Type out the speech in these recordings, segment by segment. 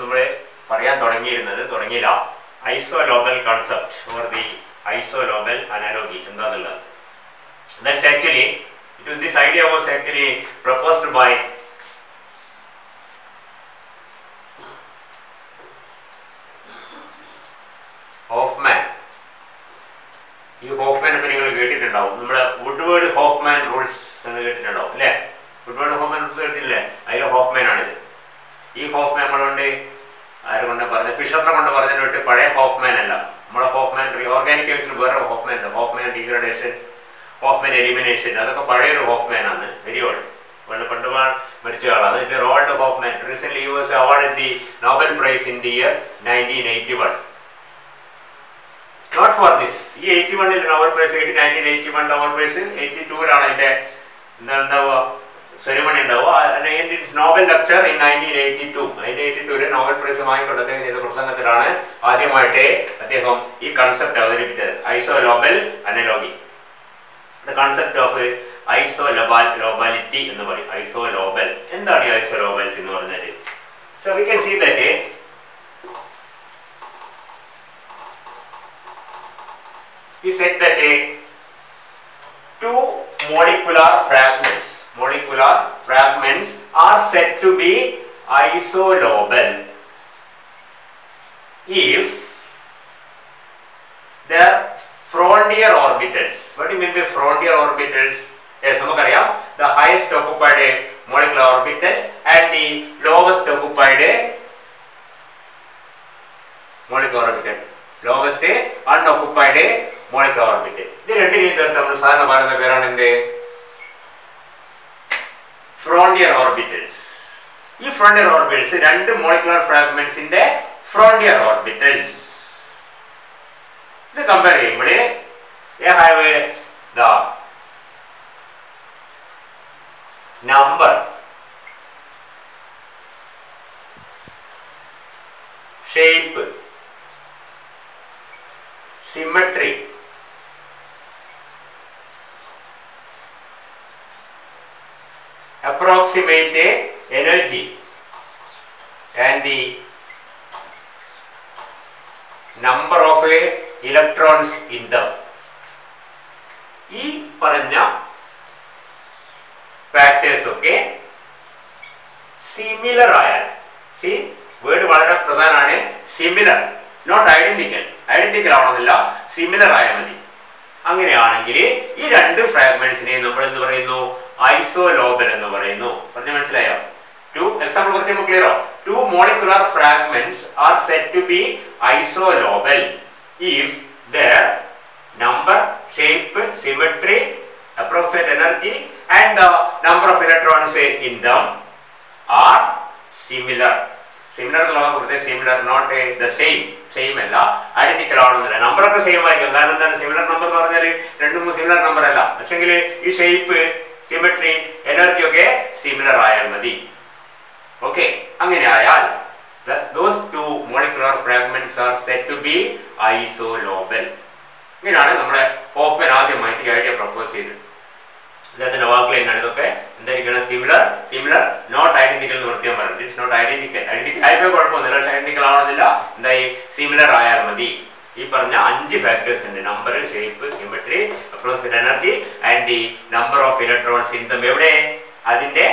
നമ്മൾ പറയാൻ തുടങ്ങിയില്ല isolobal concept or the isolobal analogy എന്താന്നുള്ളത്. That's actually this idea was actually proposed by Hoffmann. ഈ ഹോഫ്മാനെ പറ്റി നിങ്ങൾ കേട്ടിട്ടുണ്ടാവും. നമ്മുടെ വുഡ്വേർഡ് ഹോഫ്മാൻ റൂൾസ് എന്ന് കേട്ടിട്ടുണ്ടാവും അല്ലേ? വുഡ്വേർഡ് ഹോഫ്മാൻ റൂൾസ് കേട്ടിട്ടില്ലേ? അതിലെ ഹോഫ്മാൻ ആണിത്. ഈ ഹോഫ്മാൻ നമ്മളുകൊണ്ട് ആരെ കൊണ്ട് പറഞ്ഞത്? ഫിഷറിനെ കൊണ്ട് പറഞ്ഞിട്ട് പഴയ ഹോഫ്മാൻ അല്ല. നമ്മളെ ഹോഫ്മാൻ ഓർഗാനിക് കെമിസ്ട്രി വേറെ ഹോഫ്മാൻ ഉണ്ട്. ഹോഫ്മാൻ ഡീഗ്രഡേഷൻ, ഹോഫ്മാൻ എലിമിനേഷൻ, അതൊക്കെ പഴയൊരു ഹോഫ്മാൻ ആണ്. വെരി ഓൾഡ്, പണ്ട് മരിച്ച ആളാണ്. ഇത് Roald Hoffmann. Recent he was awarded the Nobel Prize in the year 1981. Not for this. ഈ 81 നോബൽ പ്രൈസ് കിട്ടി. 1981 നോബൽ പ്രൈസ് 82 അതിന്റെ എന്താ സെറിമണി ഉണ്ടാവുക. Nobel lecture in 1982. 1982 Nobel prize വാങ്ങിക്കൊണ്ട് അദ്ദേഹം ചെയ്ത പ്രസംഗത്തിലാണ് ആദ്യമായിട്ട് അദ്ദേഹം ഈ കൺസെപ്റ്റ് അവതരിപ്പിച്ചത്. Isolobal analogy, the concept of isolobality എന്ന് പറയും. ഐസോലോബൽ എന്താണ് ഈ ഐസോലോബാലിറ്റി എന്ന് പറഞ്ഞാൽ? So we can see that he said that two molecular fragments are said to be isolobal if their frontier orbitals. What do you mean by frontier orbitals? Yes, നമുക്കറിയാം, the highest occupied molecular orbital and the lowest occupied molecular orbital, lowest unoccupied molecular orbital. ഇത് രണ്ടിനെയും ചേർത്ത് നമ്മൾ സാധാരണ പറയുന്ന പേരാണ് എന്ത്? Frontier orbitals. ഈ ഫ്രോണ്ടിയർ ഓർബിറ്റൽസ് രണ്ട് മോളിക്കുലർ ഫ്രാഗ്മെന്റ്സിന്റെ ഫ്രോണ്ടിയർ ഓർബിറ്റൽസ്. ഇത് കമ്പയർ ചെയ്യുമ്പോൾ the number, shape, symmetry, approximate energy and the number of electrons in them. ഈ പറഞ്ഞ ഫാക്ടേഴ്സ് ഒക്കെ സിമിലർ ആയാൽ, വേർഡ് വളരെ പ്രധാനമാണ്, സിമിലർ, നോട്ട് ഐഡന്റിക്കൽ. ഐഡന്റിക്കൽ ആവണമെന്നില്ല, സിമിലർ ആയാൽ മതി. അങ്ങനെയാണെങ്കിൽ ഈ രണ്ട് ഫ്രാഗ്മെന്റ്സിനെ നമ്മൾ എന്ത് പറയുന്നു? ഐസോലോബൽ എന്ന് പറയുന്നു. പറഞ്ഞ മനസ്സിലായോ? എക്സാമ്പിൾ കുറച്ച് ക്ലിയറോ? Two molecular fragments are said to be isolobal if their number, shape, symmetry, approximate energy and the number of electrons in them are similar. Similar എന്നുള്ള കൊടുത്തേ similar, not the same. Same അല്ല, identical ആവണമെന്നില്ല. Number ഒക്കെ same ആയിരിക്കും. കാരണം എന്താണ്? Similar number എന്ന് പറഞ്ഞാൽ രണ്ടും സിമിലർ നമ്പർ അല്ല. പക്ഷെങ്കിൽ ഈ ഷേപ്പ്, സിമെട്രി, എനർജി ഒക്കെ സിമിലർ ആയാൽ മതി. ഓക്കെ, അങ്ങനെ ആയാൽ those two molecular fragments are said to be isolobal. ഇങ്ങനെയാണ് നമ്മുടെ ഹോഫ്മാൻ ആദ്യമായിട്ട് ഈ ഐഡിയ പ്രപ്പോസ് ചെയ്തത്. അദ്ദേഹത്തിന്റെ വാക്കുകൾ തന്നെയാണ് ഇതൊക്കെ. എന്തായിരിക്കണം? സിമിലർ നോട്ട് ഐഡന്റിക്കൽ എന്ന് വൃത്തിയാൻ പറയുന്നത്. It's not identical. ഐഡന്റിക്കൽ ആയപ്പോൾ കുഴപ്പമൊന്നുമില്ല, പക്ഷെ ഐഡന്റിക്കൽ ആവണമെന്നില്ല. എന്തായി? സിമിലർ ആയാൽ മതി. ഈ പറഞ്ഞ 5 ഫാക്ടേഴ്സ് ഉണ്ട്: number, shape, symmetry, approximate energy and the number of electrons in them. എവിടെ? അതിന്റെ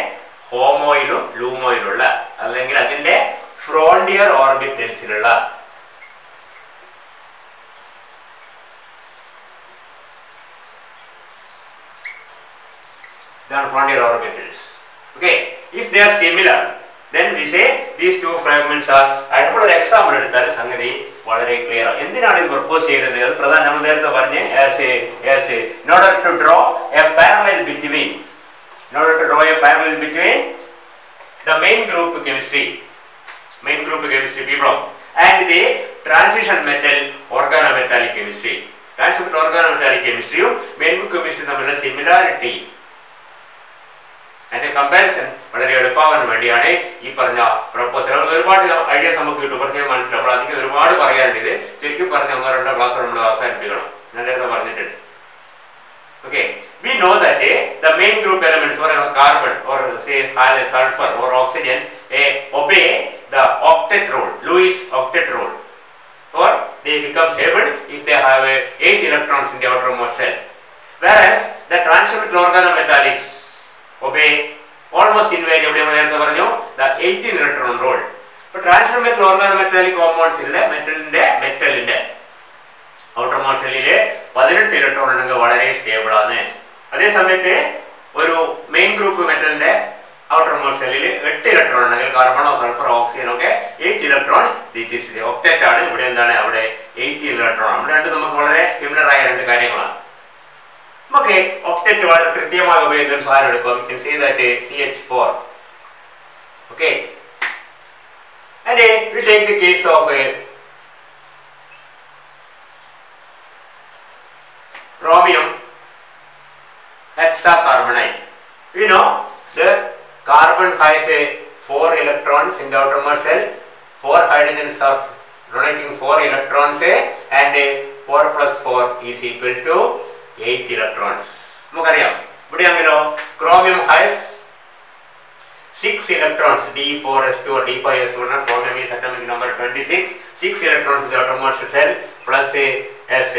ഹോമോയിലും ലൂമോയിലുള്ള, അല്ലെങ്കിൽ അതിന്റെ frontier ഓർബിറ്റൽസിലുള്ള. Frontier orbitals. Okay, if they are similar, then we say these two fragments are. അതിനുള്ള ഒരു എക്സാമ്പിൾ എടുത്താൽ സംഗതി വളരെ ക്ലിയർ ആണ്. എന്തിനാണ് ഇത് പ്രപ്പോസ് ചെയ്തത്? അത് പ്രധാന നമ്മൾ നേരത്തെ പറഞ്ഞ് in order to draw a parallel between the main group chemistry people and the transition metal organometallic chemistry. Transition organometallic chemistry main group chemistry തമ്മിലുള്ള സിമിലാരിറ്റി അതിന്റെ കമ്പാരിസൺ വളരെ എളുപ്പമാവാൻ വേണ്ടിയാണ് ഈ പറഞ്ഞ പ്രപ്പോസൽ. ഒരുപാട് ഐഡിയാസ് നമുക്ക് കിട്ടും, പ്രത്യേകം മനസ്സിലാവും. അപ്പോൾ അധികം ഒരുപാട് പറയാനുണ്ട്. ഇത് ചുരുക്കി പറഞ്ഞ 1-2 ക്ലാസ് നമ്മൾ അവസാനിപ്പിക്കണം. ഞാൻ നേരത്തെ പറഞ്ഞിട്ടുണ്ട്. Okay, we know that the main group elements or carbon or say sulfur or oxygen obey the octet rule, Lewis octet rule, or they become stable if they have 8 electrons in the outermost shell. Whereas the transimetal organometallics obey almost invariably the 18 electron rule. But transimetal organometallic compounds in the metal in the outermost shell 18 electron are stable. At the same time, main group metal in the outermost shell 8 electron, carbon or sulfur oxygen, okay, 8 electron, this is the octet, 18 electron. Okay, octet we can say that CH4. Okay, and we take the case of chromium hexacarbonate. We know the carbon has 4 electrons in the outermost shell, 4 hydrogens are donating 4 electrons, and 4 plus 4 is equal to 8 electrons. Chromium has 6 electrons, D4S2 or D5S1, chromium is atomic number 26, 6 electrons in the outermost shell plus S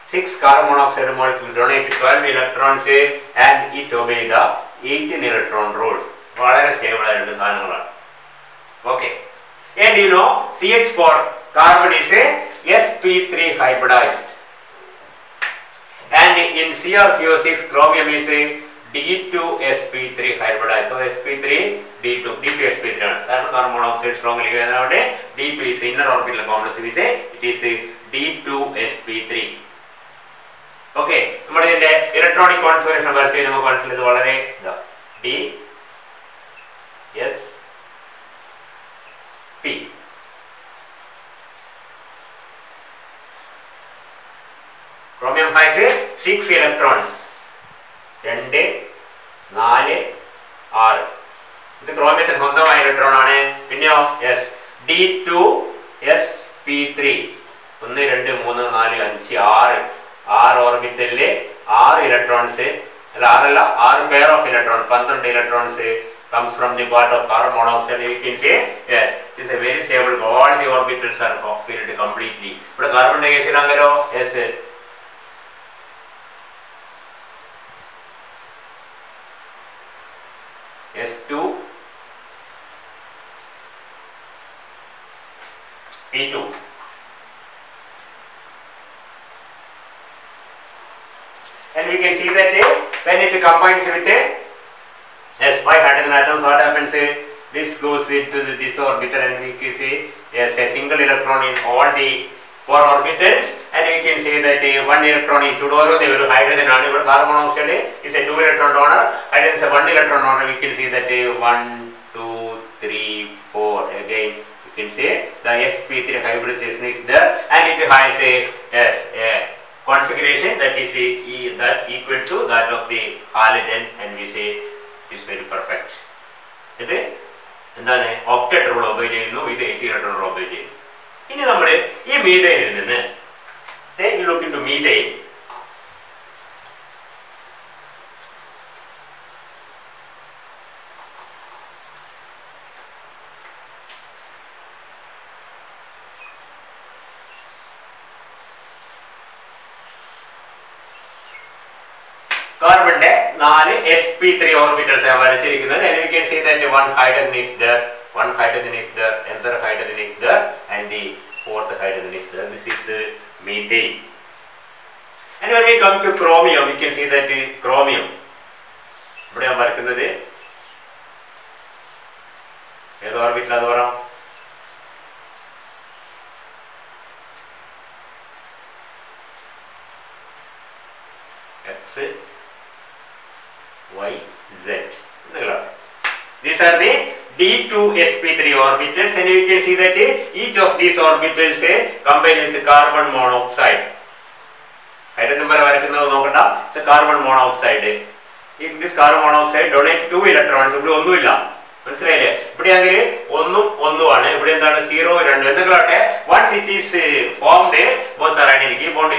6 carbon monoxide molecule donate 12 electrons and it obey the 18 electron rule. Okay, and you know CH4 carbon is a sp3 hybridized, and in CrCO6 chromium is a D2sp3 hybridized. So sp3 D2sp3 carbon monoxide strongly D2 is inner orbital complex, it is D2sp3. Okay, electronic configuration D S P. Chromium has 6 electrons. 2, 4, 6. This chromium is electron. Yes, D2 sp3. 1, 2, 3, 4, 5, 6. 6 orbital 6 electrons, 6 pair of electrons, 12 electrons comes from the part of carbon monoxide. You can say yes, it is a very stable, all the orbitals are filled completely. But carbon dioxide yes, S2 P2. And we can see that when it combines with S5 hydrogen atoms, what happens? This goes into this orbital, and we can see yes, a single electron in all the 4 orbitals, and we can say that 1 electron each hydrogen but carbon monoxide is a 2 electron donor, hydrogen is a 1 electron donor. We can see that 1, 2, 3, 4. Again, you can say the sp3 hybridization is there, and it has a configuration that is that equal to that of the halogen, and we say it is very perfect. This is octet rule obey cheyunnu, idu 18 electron rule obey cheyunnu. Ini nammal ee methane il ninnu, say you look into methane. Carbon 4 sp3 orbitals are variable, and we can see that 1 hydrogen is there, 1 hydrogen is there, another hydrogen is there, and the 4th hydrogen is there. This is the methane. And when we come to chromium, we can see that chromium, orbital X, Y, Z. These are the D2sp3 orbitals, and you can see that each of these orbitals combine with carbon monoxide. Hydrogen number is a carbon monoxide. If this carbon monoxide donates 2 electrons, once it is formed, both are identical. Bond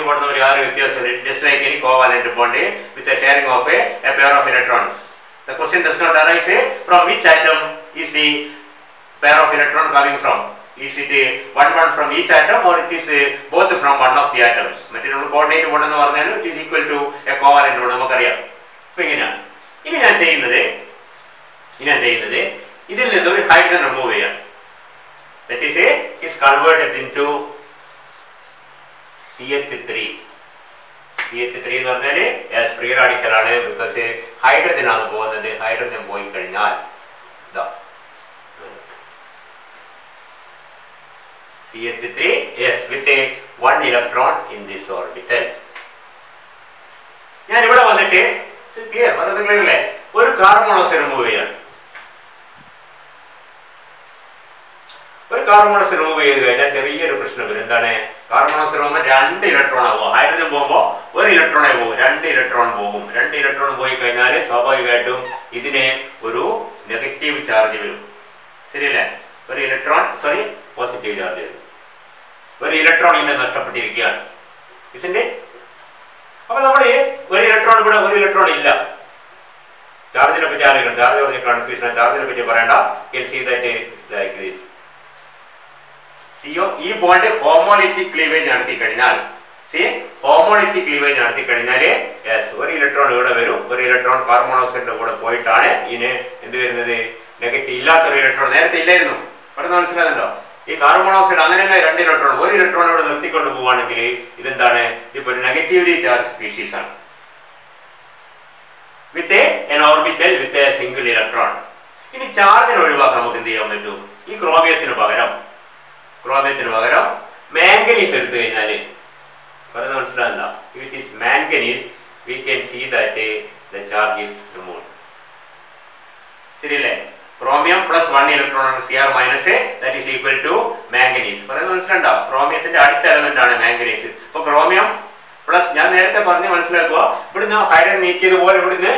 just like any covalent bond with a sharing of a pair of electrons. The question does not arise from which atom is the pair of electron coming from? Is it one from each atom or it is both from one of the atoms? മറ്റേ നമ്മൾ coordinate bond എന്ന് പറഞ്ഞാൽ it is equal to a covalent bond നമുക്കറിയാം. അപ്പോൾ ഇങ്ങനെയാണ്. ഇനി ഞാൻ ചെയ്യുന്നത് ഇതിൽ നിന്ന് ഒരു ഹൈഡ്രജൻ റിമൂവ് ചെയ്യാം. That is converted into CH3. CH3 എന്ന് പറഞ്ഞാൽ ഫ്രീ റാഡിക്കൽ ആണ്. ബിക്കോസ് ഹൈഡ്രജൻ ആണ് പോകുന്നത്. ഹൈഡ്രജൻ പോയി കഴിഞ്ഞാൽ ഇതാ CH3 yes with a 1 electron in this orbital. ഞാൻ ഇവിടെ വന്നിട്ട് ക്ലിയർ പറഞ്ഞില്ലേ ഒരു കാർബൺ മോണോക്സൈഡ് റിമൂവ് ചെയ്യാണ്. ഒരു കാർബൺ മോണോക്സൈഡ് റിമൂവ് ചെയ്ത് കഴിഞ്ഞാൽ ചെറിയൊരു പ്രശ്നം വരും. എന്താണ്? കാർബൺ മോണോക്സൈഡ് പോകുമ്പോൾ 2 ഇലക്ട്രോൺ ആവും. ഹൈഡ്രജൻ പോകുമ്പോൾ 1 ഇലക്ട്രോണേ പോകും. 2 ഇലക്ട്രോൺ പോകും. 2 ഇലക്ട്രോൺ പോയി കഴിഞ്ഞാൽ സ്വാഭാവികമായിട്ടും ഇതിന് ഒരു നെഗറ്റീവ് ചാർജ് വരും. ശരിയല്ലേ? ഒരു ഇലക്ട്രോൺ പോസിറ്റീവ് ചാർജ് വരും. ഒരു ഇലക്ട്രോൺ ഇതിനെ നഷ്ടപ്പെട്ടിരിക്കുകയാണ്. ഇതിന്റെ അപ്പൊ നമ്മൾ ഒരു ഇലക്ട്രോൺ ഇവിടെ ഒരു ഇലക്ട്രോൺ ഇല്ല. ചാർജിനെ പറ്റി ആലോചിക്കണം. ചാർജ് പറഞ്ഞ കൺഫ്യൂഷൻ. ചാർജിനെ പറ്റി പറയണ്ട. You see that it's like this. CO ഈ ബോണ്ട് ഹോമോലിറ്റിക് ക്ലീവേജ് നടത്തി കഴിഞ്ഞാൽ ഒരു ഇലക്ട്രോൺ ഇവിടെ വരും. ഒരു ഇലക്ട്രോൺ കാർബൺ മോണോക്സൈഡിന്റെ കൂടെ പോയിട്ടാണ് ഇതിന് എന്ത് വരുന്നത്? നെഗറ്റീവ് ഇല്ലാത്തൊരു ഇലക്ട്രോൺ. നേരത്തെ ഇല്ലായിരുന്നു. പെട്ടെന്ന് മനസ്സിലാകുന്നുണ്ടോ? ഈ കാർബൺ മോണോക്സൈഡ് അങ്ങനെയല്ല 2 ഇലക്ട്രോൺ. ഒരു ഇലക്ട്രോൺ ഇവിടെ നിർത്തിക്കൊണ്ട് പോവുകയാണെങ്കിൽ ഇതെന്താണ്? ഇപ്പൊ ഒരു നെഗറ്റീവ്ലി ചാർജ് സ്പീഷീസ് ആണ്. With an orbital with a single electron. ഇനി ചാർജിനെ ഒഴിവാക്കാൻ നമുക്ക് എന്ത് ചെയ്യാൻ പറ്റും? ഈ ക്രോമിയത്തിന് പകരം മാംഗനീസ് എടുത്തു കഴിഞ്ഞാൽ പറയുന്നത് മനസ്സിലാകുന്നില്ല. If it is manganese we can see that the charge is removed. ശരിയല്ലേ? ക്രോമിയം പ്ലസ് 1 ഇലക്ട്രോൺ ആണ് Cr minus that is equal to manganese. പറയുന്നത് മനസ്സിലുണ്ടോ? ക്രോമിയത്തിന്റെ അടുത്ത എലമെന്റ് ആണ് മാംഗനീസ്. ഇപ്പൊ ക്രോമിയം പ്ലസ് ഞാൻ നേരത്തെ പറഞ്ഞ് മനസ്സിലാക്കുക. ഇവിടുന്ന് ഹൈഡ്രജൻ നീക്കിയതുപോലെ ഇവിടുന്ന്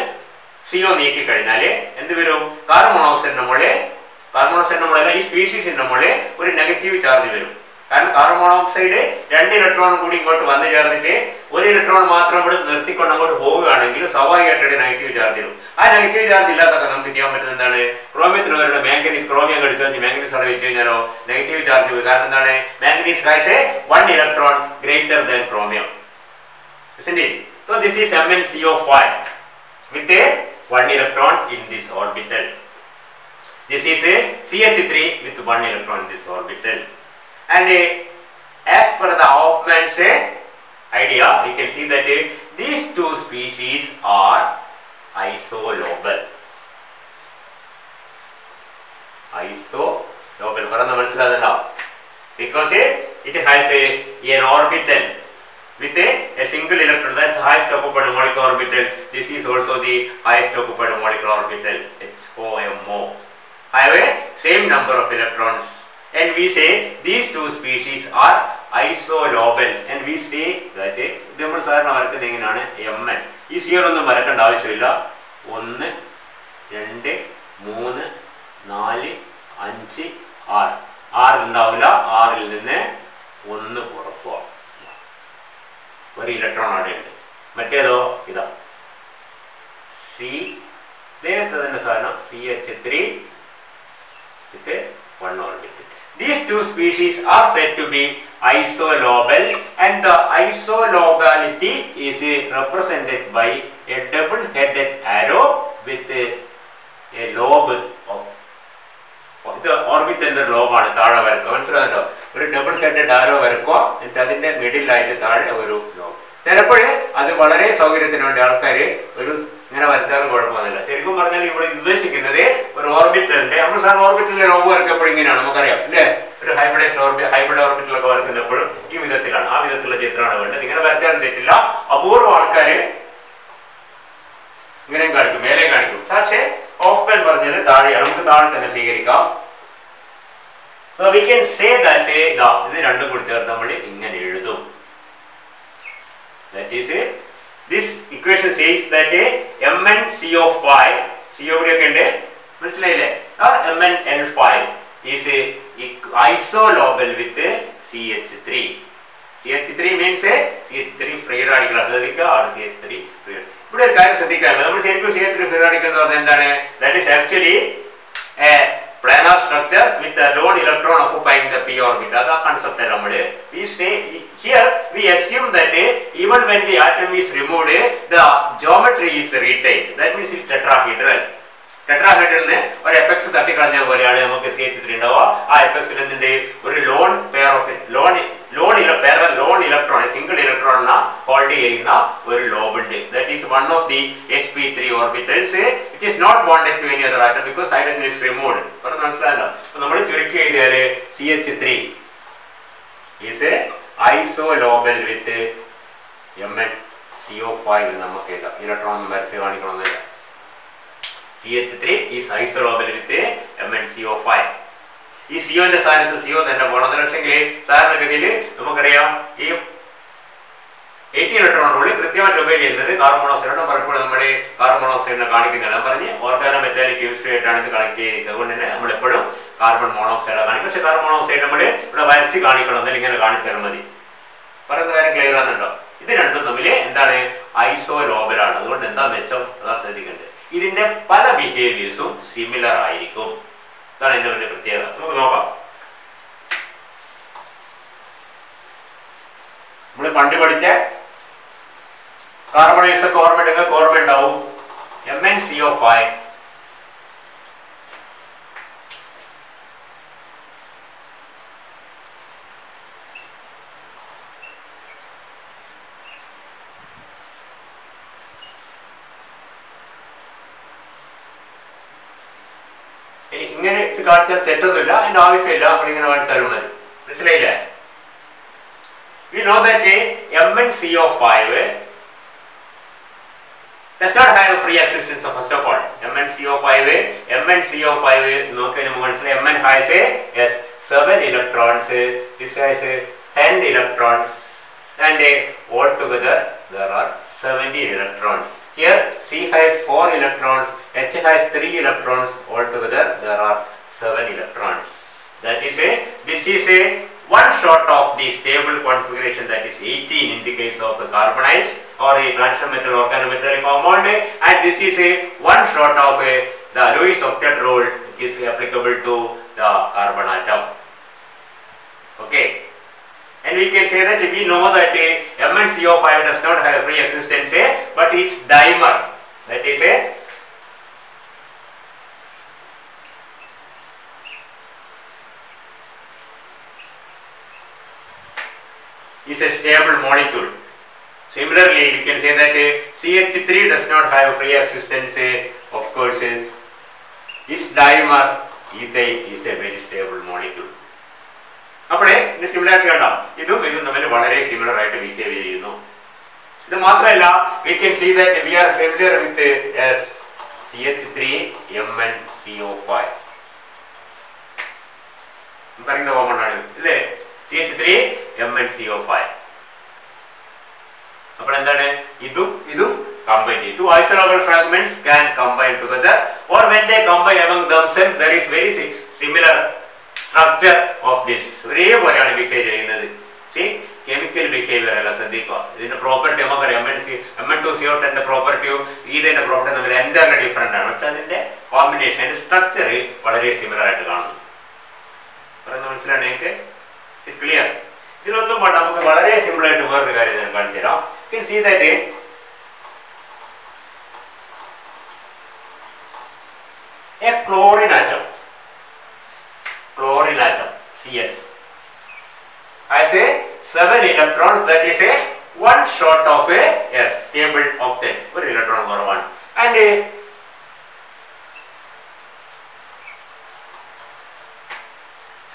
CO നീക്കി കഴിഞ്ഞാൽ എന്ത് വരും? കാർബൺ മോണോക്സൈഡിന്റെ മുകളിൽ ഈ സ്പീഷീസിന്റെ മുകളിൽ ഒരു നെഗറ്റീവ് ചാർജ് വരും. കാരണം കാർബൺ മോണോക്സൈഡ് 2 ഇലക്ട്രോൺ കൂടി ഇങ്ങോട്ട് വന്നു ചേർന്നിട്ട് 1 ഇലക്ട്രോൺ മാത്രം ഇവിടെ നിർത്തിക്കൊണ്ട് അങ്ങോട്ട് പോവുകയാണെങ്കിൽ സ്വാഭാവികമായിട്ട് നെഗറ്റീവ് ചാർജ് വരും. ആ നെഗറ്റീവ് ചാർജ് ഇല്ലാത്തൊക്കെ നമുക്ക് ചെയ്യാൻ പറ്റുന്നത് എന്താണ്? ക്രോമിയത്തിന് വരുന്ന മാംഗനീസ് ക്രോമിയം കടിച്ചു കഴിഞ്ഞാൽ മാംഗനീസ് അവിടെ വെച്ച് കഴിഞ്ഞാലോ നെഗറ്റീവ് ചാർജ് വരും. കാരണം എന്താണ്? Manganese has A 1 electron greater than chromium. Isn't it? So this is MnCO5 with a 1 electron in this orbital. This is a CH3 with 1 electron in this orbital. And as per the Hofmann's idea, we can see that these two species are isolobal. Because it has an orbital with a single electron. That's the highest occupied molecular orbital. This is also the highest occupied molecular orbital, HOMO. Have a same number of electrons, and we say these two species are isolobal, and we say that നമ്മൾ സാധാരണ വരക്കുന്നത് എങ്ങനെയാണ്? Mn. ഈ സിയർ ഒന്നും വരക്കേണ്ട ആവശ്യമില്ല. 1 2 3 4 5 6 6 ഉണ്ടാവില്ല. 6ൽ നിന്ന് 1 പുറത്തു ഒരു ഇലക്ട്രോൺ അവിടെ ഉണ്ട്. മറ്റേതോ ഇതാ നേരത്തെ തന്നെ സാധനം CH3 with 1 orbital. These two species are said to be isolobal, and the isolobality is represented by a double-headed arrow with a lobe of the orbital lobe ആണ് താഴെ വരക്കുക. മനസ്സിലാകുന്നുണ്ടോ? ഒരു ഡബിൾ ഹെഡഡ് ആരോ വരക്കുക. എന്നിട്ട് അതിന്റെ മിഡിലായിട്ട് താഴെ ഒരു ലോബ്. ചിലപ്പോൾ അത് വളരെ സൗകര്യത്തിന് വേണ്ടി ആൾക്കാർ ഒരു ഇങ്ങനെ വരച്ചാലും കുഴപ്പമൊന്നുമില്ല. ശരിക്കും പറഞ്ഞാൽ ഇവിടെ ഉദ്ദേശിക്കുന്നത് ഒരു ഓർബിറ്റലിന്റെ നമ്മൾ സാധാരണ ഓർബിറ്റലിന്റെ ലോബ് വരക്കപ്പോഴും ഇങ്ങനെയാണ് നമുക്കറിയാം അല്ലേ? ഒരു ഹൈബ്രിഡ് ഓർബിറ്റലൊക്കെ വരക്കുന്നപ്പോഴും ഈ വിധത്തിലാണ്. ആ വിധത്തിലുള്ള ചിത്രമാണ് വേണ്ടത്. ഇങ്ങനെ വരച്ചാലും തെറ്റില്ല. അപൂർവം ആൾക്കാര് ഇങ്ങനെയും കാണിക്കും, മേലെ കാണിക്കും. പക്ഷേ ഹോഫ്മാൻ പറഞ്ഞത് താഴെയാണ്. നമുക്ക് താഴെ തന്നെ സ്വീകരിക്കാം. So we can say that ഇത് രണ്ടും കൂടി ചേർത്ത് നമ്മൾ ഇങ്ങനെ എഴുതും. That is this equation says that MnCO5 CO ഒക്കെ ഉണ്ട് മനസ്സിലായില്ലേ? MnL5 is isolobal with CH3. CH3 means CH3 free radical. ശ്രദ്ധിക്കുക, CH3 free. ഇവിടെ ഒരു കാര്യം ശ്രദ്ധിക്കാറുണ്ട്. നമ്മൾ ശരിക്കും CH3 free radical എന്ന് പറഞ്ഞാൽ എന്താണ്? That is actually planar structure with a lone electron occupying the p orbit. That concept we say here we assume that even when the atom is removed, the geometry is retained. That means it's tetrahedral. ടെട്രാഹെഡ്രലിന് ഒരു apex തട്ടിക്കളഞ്ഞ പോലെയാണ് നമുക്ക് CH3 ഉണ്ടാവുക. ആ എപെക്സിൽ എന്തിന്റെ ഒരു lone electron single electron hold ചെയ്യുന്ന ഒരു ലോബ് ഉണ്ട്. That is one of the sp3 orbitals. It is not bonded to any other atom because hydrogen is removed. പറഞ്ഞു മനസ്സിലായല്ലോ? അപ്പൊ നമ്മൾ ചുരുക്കി എഴുതിയാല് CH3 ഈസ് ഐസോലോബൽ വിത്ത് MnCO5 നമുക്ക് എഴുതാം. ഇലക്ട്രോൺ വരച്ച് കാണിക്കണമെന്നില്ല. CH3 is isolobal with MnCO5. ഈ CO സ്ഥാനത്ത് CO തന്നെ പോകണം. പക്ഷെങ്കിൽ സാധാരണഗതിയിൽ നമുക്കറിയാം ഈ 18 ഇലക്ട്രോണുള്ളിൽ കൃത്യമായിട്ട് ഉപയോഗം ചെയ്യുന്നത് കാർബൺ മോണോക്സൈഡാണ്. പലപ്പോഴും നമ്മൾ കാർബൺ മോണോക്സൈഡിനെ കാണിക്കുന്നില്ല. ഞാൻ പറഞ്ഞ് ഓർഗാനോ മെറ്റാലിക് കെമിസ്ട്രി ആയിട്ടാണ് ഇത് കണക്ട് ചെയ്യുന്നത്. അതുകൊണ്ട് തന്നെ നമ്മളെപ്പോഴും കാർബൺ മോണോക്സൈഡാണ് കാണിക്കും. പക്ഷെ കാർബൺ മോണോക്സൈഡ് നമ്മൾ ഇവിടെ വരച്ച് കാണിക്കണം, എന്നാലും ഇങ്ങനെ കാണിച്ചാൽ മതി. പറയുന്ന കാര്യം ക്ലിയർ ആണെന്നുണ്ടോ? ഇത് രണ്ടും തമ്മിൽ എന്താണ്? ഐസോലോബലാണ്. അതുകൊണ്ട് എന്താ മെച്ചം? അതാണ് ശ്രദ്ധിക്കേണ്ടത്. ഇതിന്റെ പല ബിഹേവിയേഴ്സും സിമിലർ ആയിരിക്കും. ഇതാണ് ഇതിന്റെ വലിയ പ്രത്യേകത. നമുക്ക് നോക്കാം. നമ്മൾ പണ്ട് പഠിച്ച കാർബണൈസ് ഒക്കെ ഓർമ്മ ഉണ്ടാവും. MnCO5 ഇങ്ങനെ ഇട്ട് കാണിച്ചാൽ തെറ്റൊന്നുമില്ല, അതിന്റെ ആവശ്യമില്ല. നമ്മളിങ്ങനെ കാണിച്ചാലും മതി. മനസ്സിലായില്ലേ? We know that MnCO5 does not have a free existence of first of all. MnCO5 നോക്കിയാൽ നമുക്ക് മനസ്സിലായി. Mn has 7 electrons. This has 10 electrons, and altogether there are 17 electrons. Here C has 4 electrons, H has 3 electrons, altogether there are 7 electrons. That is this is one short of the stable configuration, that is 18 in the case of a carbonized or a transition metal organometallic compound, and this is one short of the Lewis octet rule which is applicable to the carbon atom. Okay. And we can say that we know that MnCO5 does not have free existence, but its dimer, that is a stable molecule. Similarly, we can say that CH3 does not have free existence, of course. Its dimer ethyl is a very stable molecule. അപ്പോഴേ ഇതിന്റെ similarity കാണാം. ഇതും തമ്മിൽ വളരെ similar ആയിട്ട് behave ചെയ്യുന്നു. ഇത് മാത്രമല്ല, we can see that we are familiar with CH3MnCO5. പറയുന്ന കോമ്പൗണ്ട് ആണ് ഇല്ലേ? CH3MnCO5. അപ്പോൾ എന്താണ്? ഇതും combine. Two isolobal fragments can combine together, or when they combine among themselves, there is very similar structure of this. ഒരേപോലെയാണ് behave ചെയ്യുന്നത്. See, chemical behavior അല്ല, ശ്രദ്ധിക്കുക. ഇതിന്റെ പ്രോപ്പർട്ടി നമുക്കറിയാം. Mn2CO10 പ്രോപ്പർട്ടിയും ഇതിന്റെ പ്രോപ്പർട്ടി തമ്മിൽ എൻറ്റയർലി ഡിഫറെന്റ് ആണ്. പക്ഷെ അതിന്റെ കോമ്പിനേഷൻ, അതിന്റെ സ്ട്രക്ചർ വളരെ സിമിലർ ആയിട്ട് കാണുന്നു. പറയുന്നത് മനസ്സിലാണ് നിങ്ങൾക്ക്? ക്ലിയർ? ഇതിലൊന്നും വേണ്ട, നമുക്ക് വളരെ സിമ്പിൾ ആയിട്ട് വേറൊരു കാര്യം ഞാൻ കാണിച്ചു തരാം. You can see that a chlorine atom CS has 7 electrons, that is one short of a stable octet, one electron number 1, and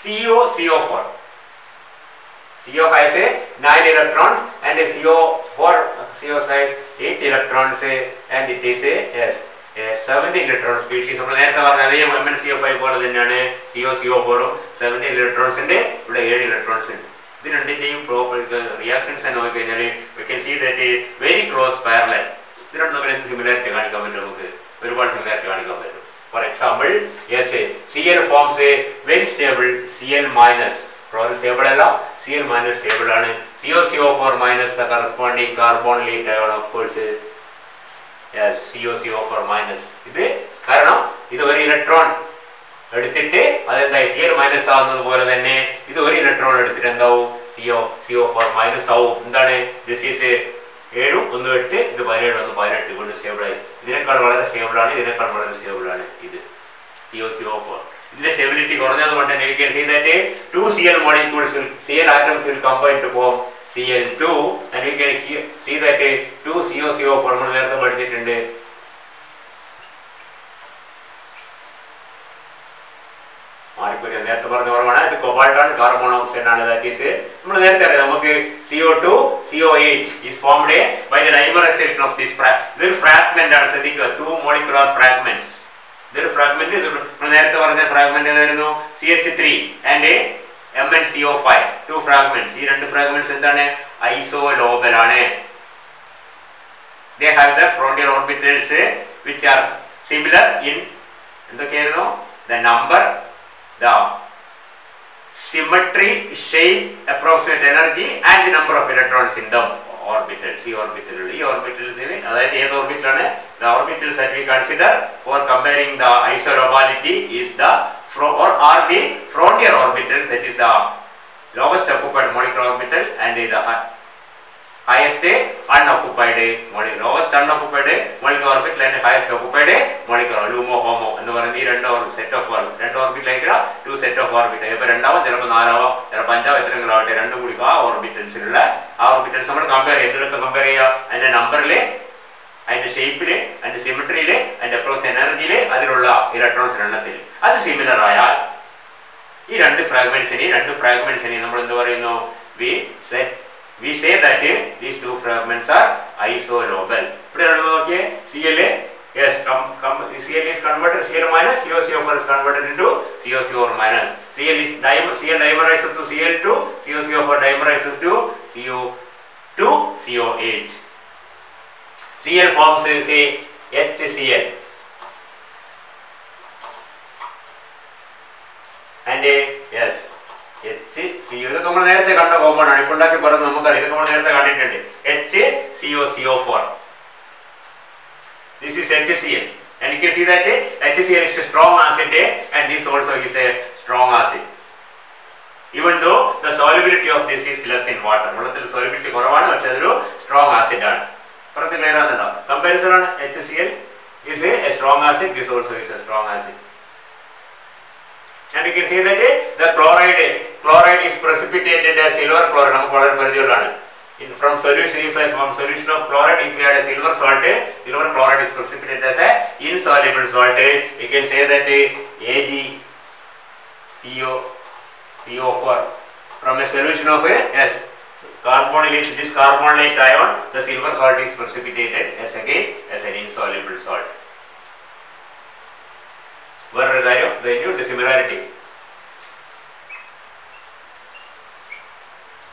CO4 has 9 electrons, and CO has 8 electrons, and it is a 17 electron species. നമ്മൾ നേരത്തെ പറഞ്ഞ അതേ MnCO5 പോലെ തന്നെയാണ് CO4ഉം 17 electrons ഉണ്ട്, ഇവിടെ 7 electrons ഉണ്ട്. ഇത് രണ്ടിന്റെയും റിയാക്ഷൻസ് നോക്കിക്കഴിഞ്ഞാൽ we can see that very close parallel. ഇത് രണ്ടും തമ്മിൽ എന്ത് സിമിലാരിറ്റി കാണിക്കാൻ പറ്റും? നമുക്ക് ഒരുപാട് സിമിലാരിറ്റി കാണിക്കാൻ പറ്റും. For example, yes, Cl forms a very stable Cl minus. Stable അല്ല, Cl minus stable ആണ്. CO4 minus the corresponding carbonyl ion, of course. Yes, CO4 minus. ഇത് കാരണം ഇത് ഒരു ഇലക്ട്രോൺ എടുത്തിട്ട് അതെന്തായി Cl മൈനസ് ആവുന്നത് പോലെ തന്നെ ഇത് ഒരു ഇലക്ട്രോൺ എടുത്തിട്ട് എന്താവും CO4 മൈനസ് ആവും. എന്താണ് ദിസ് ഈസ് 7 1 8 ഇത് 17 1 18 കൊണ്ട് സ്റ്റേബിൾ ആയി. ഇതിനേക്കാൾ വളരെ സ്റ്റേബിൾ ആണ്, ഇതിനേക്കാൾ വളരെ സ്റ്റേബിൾ ആണ് ഇത് CO4. ഇതിന്റെ സ്റ്റെബിലിറ്റി കുറഞ്ഞതുകൊണ്ട് തന്നെ you can see that 2 Cl molecules will Cl atoms will combine to form Cl2 and you can see that 2 CO4 നമ്മൾ നേരത്തെ പഠിച്ചിട്ടുണ്ട്. നേരത്തെ പറഞ്ഞ ഓർമ്മയാണ്, ഇത് കൊബാൾട്ട് ആണ്, കാർബൺ മോണോക്സൈഡ് ആണ്. ദാറ്റ് ഈസ് നമ്മൾ നേരത്തെ അറിയാം നമുക്ക് CO2 COH is formed by the dimerization of this ഇതൊരു ഫ്രാഗ്മെന്റ് ആണ്. ശ്രദ്ധിക്കുക, 2 molecular fragments. ഇതൊരു ഫ്രാഗ്മെന്റ്. നമ്മൾ നേരത്തെ പറഞ്ഞ ഫ്രാഗ്മെന്റ് ഏതായിരുന്നു? CH3 and MnCO5 2 fragments. ഈ രണ്ട് ഫ്രാഗ്മെന്റ്സ് എന്താണ്? ഐസോലോബൽ ആണ്. They have the frontier orbitals which are similar in എന്തൊക്കെയായിരുന്നു? The number, the symmetry, shape, approximate energy and the number of electrons in the orbitals. ഈ ഓർബിറ്റലുകൾ, ഈ ഓർബിറ്റലിൽ അതായത് ഏത് ഓർബിറ്റലാണ്? The orbitals that we consider for comparing the isolobality is the or are the frontier orbitals, that is the lowest occupied molecular orbital and the highest unoccupied molecular, lowest unoccupied molecular orbital and highest occupied molecular LUMO HOMO എന്ന് പറയുന്ന ഈ രണ്ട് set of രണ്ട് orbital ആയിരിക്കും. 2 set of orbital, ചിലപ്പോൾ രണ്ടാവും, ചിലപ്പോൾ നാലാവാം, ചിലപ്പോൾ അഞ്ചാവും, എത്രയെങ്കിലും ആവട്ടെ, രണ്ടും കൂടി ആ ഓർബിറ്റൽസിലുള്ള ആ ഓർബിറ്റൽസ് നമ്മൾ കമ്പയർ ചെയ്യുക. എന്തൊക്കെ കമ്പയർ ചെയ്യുക? അതിന്റെ നമ്പറില്, അതിന്റെ ഷേപ്പില്, അതിന്റെ സിമെട്രിയില്, അതിന്റെ അപ്രോക്സ് എനർജിയില്, അതിലുള്ള ഇലക്ട്രോൺസ് എണ്ണത്തിൽ അത് സിമിലർ ആയാൽ ഈ രണ്ട് ഫ്രാഗ്മെന്റ്സിനെ നമ്മൾ എന്ത് പറയുന്നു? We say that these 2 fragments are isolobal. ഇവിടെ നോക്കിയേ, Cl yes Cl is converted, Cl minus, CO4 is converted into CO4 minus. Cl dimerizes to Cl2, CO4 dimerizes to CO2 COH. Cl forms say HCl and yes ഇതൊക്കെ നമ്മൾ നേരത്തെ കണ്ട compound ആണ്. ഇപ്പൊ ഉണ്ടാക്കി പറഞ്ഞ് നമുക്കറിയാം, ഇതൊക്കെ നമ്മൾ നേരത്തെ കണ്ടിട്ടുണ്ട്. HCO4. This is HCl and you can see that HCl is a strong acid and this also is a strong acid, even though the solubility of this is less in water. വെള്ളത്തിൽ solubility കുറവാണ്, പക്ഷെ അതൊരു strong acid ആണ്. പറഞ്ഞ് clear ആകുന്നുണ്ടോ? Comparison ആണ്. HCl is a strong acid, this also is a strong acid. And you can see that the chloride is precipitated as silver chloride. നമുക്ക് വളരെ പരിചയമുള്ളതാണ്. From solution, if from solution of chloride, if we add a silver chloride is precipitated as a insoluble salt. You can say that AgCO4 from a solution of this carbonate ion, the silver salt is precipitated as an insoluble salt. വേറൊരു കാര്യം, the similarity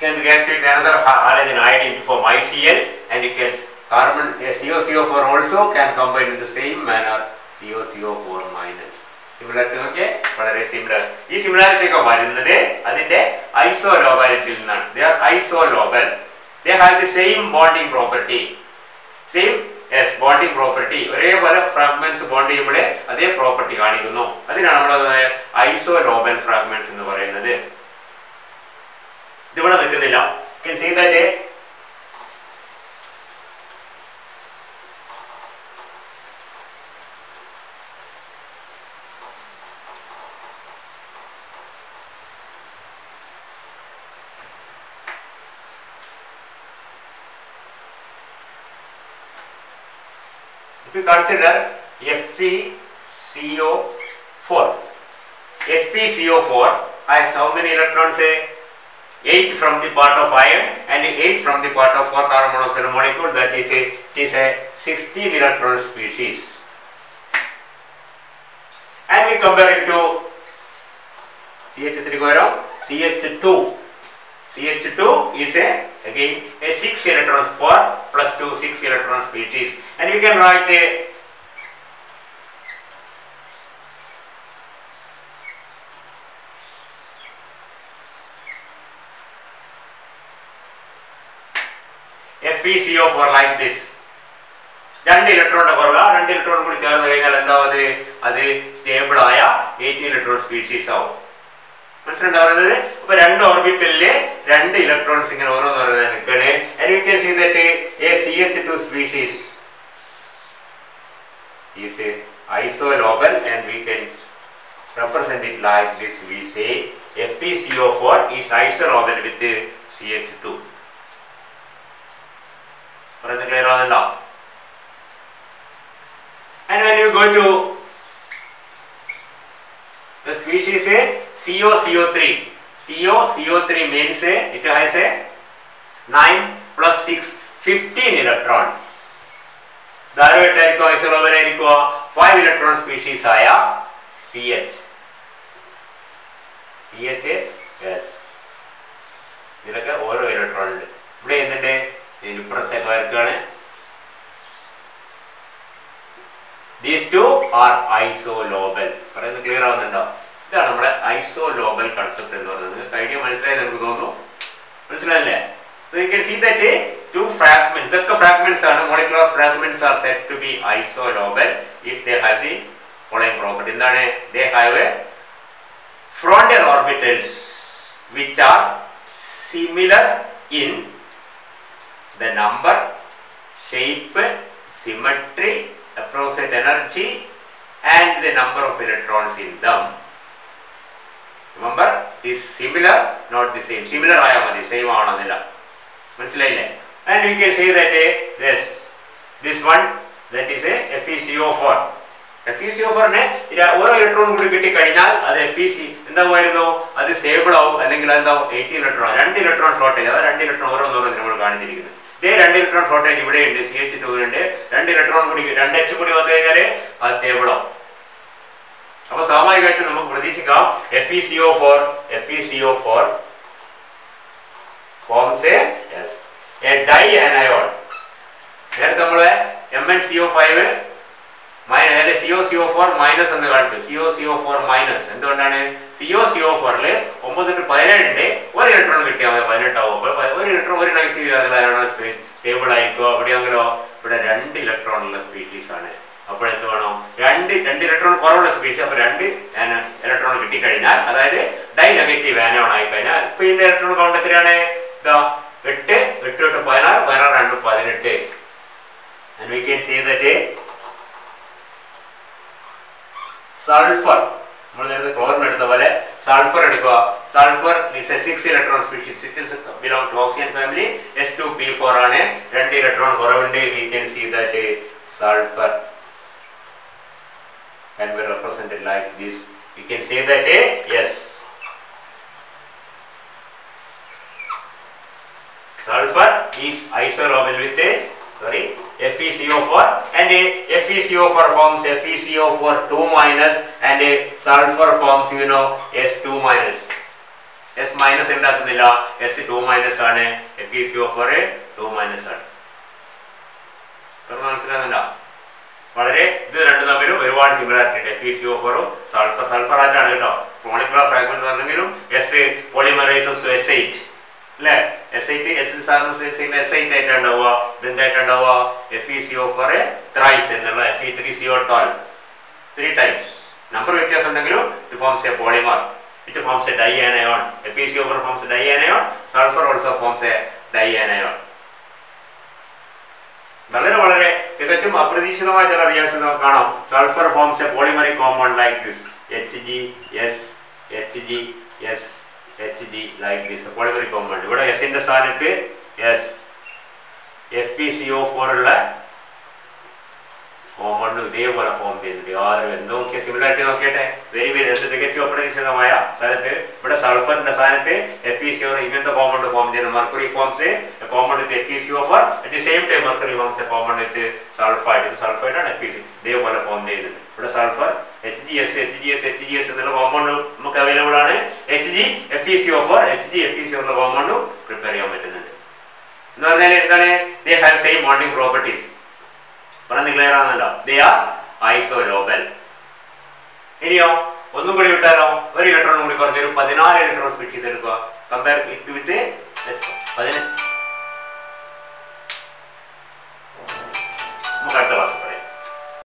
can react with another halogen iodine to form ICl and you can carbon COCO4 also can combine in the same manner COCO4 minus. Similarity നോക്കിയേ, വളരെ similar. ഈ similarity ഒക്കെ വരുന്നത് അതിന്റെ ഐസോലോബാലിറ്റിയിൽ നിന്നാണ്. They are isolobal. They have the same bonding property. Bonding property, ഒരേപോലെ fragments bond ചെയ്യുമ്പോൾ അതേ പ്രോപ്പർട്ടി കാണിക്കുന്നു. അതിനാണ് നമ്മൾ ഐസോലോബൽ ഫ്രാഗ്മെന്റ്സ് എന്ന് പറയുന്നത്. ഇതിവിടെ നിൽക്കുന്നില്ല. can see that if you consider FeCO4 has how many electrons? 8 from the part of iron and 8 from the part of carbon monoxide molecule. That is it is a 16 electron species. And we compare it to CH2. CH2 is again a 6 electrons, 4 plus 2, 6 electron species. And we can write FeCO4 like this. 2 ഇലക്ട്രോണിന്റെ കുറവ്, 2 electron കൂടി ചേർന്ന് കഴിഞ്ഞാൽ എന്താവും? അത് stable ആയ 18 electron species ആവും. മനസ്സിലുണ്ടോ പറയുന്നത്? അപ്പൊ 2 ഓർബിറ്റലില് 2 ഇലക്ട്രോൺസ് ഇങ്ങനെ ഓരോന്നോരോന്ന് നിൽക്കണേ. And we can see that a CH2 species is isolobal and we can represent it like this. We say FeCO4 is isolobal with CH2. പറയുന്നത് ക്ലിയർ ആവുന്നുണ്ടോ? And when you go to the species CO3, CO3 means it has a 9 plus 6 15 electrons. ധാരാളമായിട്ടായിരിക്കും ഐസോലോബൽ ആയിരിക്കും 5 electron species ആയ CH. ഇതിലൊക്കെ ഓരോ electron ഉണ്ട്. ഇവിടെ എന്നിട്ട് ഇപ്പുറത്തേക്ക് വരക്കാണ്. These two are isolobal. പറയുന്നത് ക്ലിയർ ആവുന്നുണ്ടോ? ഇതാണ് നമ്മുടെ ഐസോലോബൽ കൺസെപ്റ്റ് എന്ന് പറയുന്നത്. ഐഡിയ മനസ്സിലായി നമുക്ക് തോന്നുന്നു. മനസ്സിലായില്ലേ? So you can see that 2 fragments, ഇതൊക്കെ ഫ്രാഗ്മെന്റ്സ് ആണ്. molecular fragments are said to be isolobal if they have the following property. എന്താണ്? They have a frontal orbitals which are similar in the number, shape, symmetry, approximate energy and the number of electrons in them. Remember, is similar, not the same. Similar ആയാൽ മതി, same ആവണമെന്നില്ല. മനസ്സിലായില്ലേ? And we can say that this one, that is a FeCO4. FeCO4നെ ഓരോ electron കൂടി കിട്ടിക്കഴിഞ്ഞാൽ അത് FeC എന്താവുമായിരുന്നു? അത് stable ആവും, അല്ലെങ്കിൽ എന്താവും? 18 ഇലക്ട്രോൺ, 2 ഇലക്ട്രോൺ ഷോർട്ടേജ്. അത് 2 ഇലക്ട്രോൺ ഓരോന്നോരോന്ന് നമ്മൾ കാണിച്ചിരിക്കുന്നത്. ഇതേ 2 ഇലക്ട്രോൺ ഷോർട്ടേജ് ഇവിടെ ഉണ്ട്, CH2 ഉണ്ട്. 2 ഇലക്ട്രോൺ കൂടി 2H കൂടി വന്നു കഴിഞ്ഞാൽ അത് സ്റ്റേബിൾ ആവും. അപ്പൊ സ്വാഭാവികമായിട്ടും നമുക്ക് പ്രതീക്ഷിക്കാം FeCO4 forms a dianion. നേരത്തെ നമ്മള് MnCO5 COCO4 മൈനസ് എന്ന് കാണിച്ചു. COCO4 മൈനസ് എന്തുകൊണ്ടാണ്? COCO4ല് 9 to 17 ഉണ്ട്. 1 ഇലക്ട്രോൺ കിട്ടിയാൽ 18 ആവും. അപ്പൊ 1 ഇലക്ട്രോൺ ഒരു നെഗറ്റീവ് സ്പേസ് സ്റ്റേബിൾ ആയിരിക്കോ? അവിടെയാണെങ്കിലോ ഇവിടെ 2 ഇലക്ട്രോൺ ഉള്ള സ്പീഷീസ് ആണ്. അപ്പോൾ എന്ത് വേണം? 2 ഇലക്ട്രോൺ കുറവുള്ള സ്പീഷീസ്. അപ്പൊ 2 ഇലക്ട്രോൺ കിട്ടിക്കഴിഞ്ഞാൽ, അതായത് ഡൈ നെഗറ്റീവ് ആനോൺ ആയി കഴിഞ്ഞാൽ, ഇപ്പൊ ഇതിന്റെ ഇലക്ട്രോൺ കൗണ്ട് എത്രയാണ്? 8 to 16, 16 to 18. And we can see that sulphur, നമ്മൾ നേരത്തെ ക്ലോറിൻ എടുത്ത പോലെ സൾഫർ എടുക്കുക. Sulphur is a 6 electron species. It is belong to oxygen family. S2P4 ആണ്. 2 ഇലക്ട്രോൺ കുറവുണ്ട്. We can see that sulfur can be represented like this. We can say that yes, sulfur is isolobal with FeCO4, and FeCO4 forms FeCO4 2 minus, and sulfur forms S2 minus. S minus എന്താക്കുന്നില്ല, S2 minus ആണ്. FeCO4 2 minus ആണ്. മനസ്സിലാകുന്നുണ്ടോ? വളരെ ഇത് രണ്ടും തമ്മിലും ഒരുപാട് similarity ഉണ്ട്. FeCO4 sulphur ആയിട്ടാണ് കേട്ടോ. മോളിക്കുലർ ഫ്രാഗ്മെന്റ് പറഞ്ഞെങ്കിലും S polymerizes to S8 അല്ലേ? S8 S8 ആയിട്ടുണ്ടാവുക. ഇതെന്തായിട്ടുണ്ടാവുക? FeCO4 thrice എന്നുള്ള Fe3CO12 3 times. നമ്പർ വ്യത്യാസം ഉണ്ടെങ്കിലും it forms a polymer. It forms a dianion. FeCO4 forms a dianion. Sulfur also forms a dianion. വളരെ തികച്ചും അപ്രതീക്ഷിതമായ ചില റിയാക്ഷൻ നമുക്ക് കാണാം. Sulphur forms A polymeric compound like this, HgS HgS Hg like this, polymer compound. ഇവിടെ S ന്റെ സ്ഥാനത്ത് FeCO4 ഉള്ള കോമ്പൗണ്ട് ഇതേപോലെ ഫോം ചെയ്തിട്ടുണ്ട്. യാതൊരു എന്തൊക്കെ സിമിലാരിറ്റി നോക്കിയട്ടെ. വെരി തികച്ചും അപ്രതീക്ഷിതമായ സ്ഥലത്ത് ഇവിടെ സൾഫറിന്റെ സ്ഥാനത്ത് FeCO4 ഇങ്ങനത്തെ കോമ്പൗണ്ട് ഫോം ചെയ്യുന്നു. Mercury forms A compound with FeCO4. At the same time mercury forms A compound with sulphide. ഇത് സൾഫൈഡാണ് FeCO ഇതേപോലെ ഫോം ചെയ്യുന്നത്. ഇവിടെ സൾഫർ HgS എന്നുള്ള കോമ്പൗണ്ട് നമുക്ക് അവൈലബിൾ ആണ്. FeCO4 ഉള്ള കോമ്പൗണ്ട് പ്രിപ്പയർ ചെയ്യാൻ പറ്റുന്നുണ്ട്. എന്ന് പറഞ്ഞാൽ എന്താണ്? They have same bonding properties. പറഞ്ഞ് ക്ലിയർ ആണല്ലോ. They are isolobal. ഇനിയോ ഒന്നും കൂടി വിട്ടാലോ? 1 ഇലക്ട്രോൺ കൂടി കുറഞ്ഞൊരു 14 ഇലക്ട്രോൺ സ്പീഷീസ് എടുക്കുക. കമ്പയർ ഇറ്റ് വിത്ത് 14 നമുക്ക് അടുത്ത ക്ലാസ്